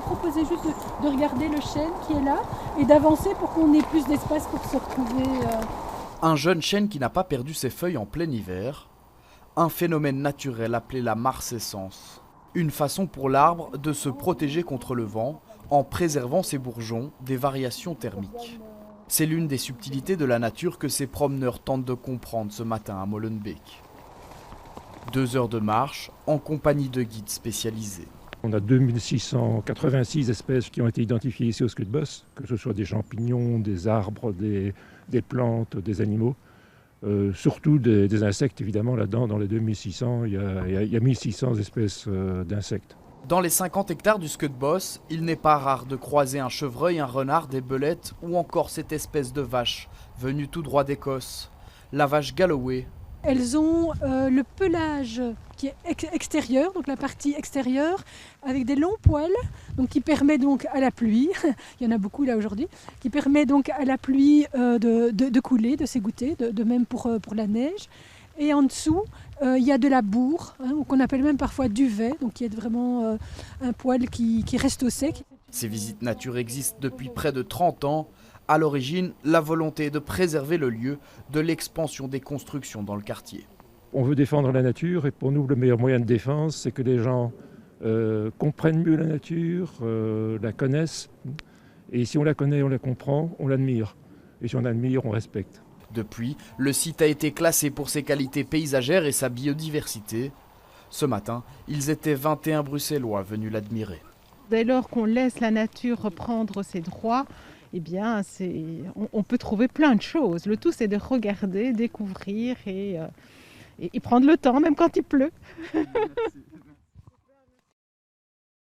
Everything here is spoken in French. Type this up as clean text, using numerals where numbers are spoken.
proposé juste de regarder le chêne qui est là et d'avancer pour qu'on ait plus d'espace pour se retrouver. Un jeune chêne qui n'a pas perdu ses feuilles en plein hiver. Un phénomène naturel appelé la marcescence. Une façon pour l'arbre de se protéger contre le vent en préservant ses bourgeons des variations thermiques. C'est l'une des subtilités de la nature que ces promeneurs tentent de comprendre ce matin à Molenbeek. 2 heures de marche en compagnie de guides spécialisés. On a 2686 espèces qui ont été identifiées ici au Scuddbos, que ce soit des champignons, des arbres, des plantes, des animaux. Surtout des insectes, évidemment, là-dedans, dans les 2600, il y a 1600 espèces d'insectes. Dans les 50 hectares du Scuddbos, il n'est pas rare de croiser un chevreuil, un renard, des belettes ou encore cette espèce de vache venue tout droit d'Écosse, la vache Galloway. Elles ont le pelage qui est extérieur, donc la partie extérieure, avec des longs poils, donc qui permet donc à la pluie, il y en a beaucoup là aujourd'hui, qui permet donc à la pluie de couler, de s'égoutter, de même pour la neige. Et en dessous, il y a de la bourre, qu'on appelle même parfois duvet, donc qui est vraiment un poil qui reste au sec. Ces visites nature existent depuis près de 30 ans. À l'origine, la volonté est de préserver le lieu de l'expansion des constructions dans le quartier. On veut défendre la nature et pour nous, le meilleur moyen de défense, c'est que les gens comprennent mieux la nature, la connaissent. Et si on la connaît, on la comprend, on l'admire. Et si on admire, on respecte. Depuis, le site a été classé pour ses qualités paysagères et sa biodiversité. Ce matin, ils étaient 21 Bruxellois venus l'admirer. Dès lors qu'on laisse la nature reprendre ses droits, eh bien, on peut trouver plein de choses. Le tout, c'est de regarder, découvrir et prendre le temps, même quand il pleut.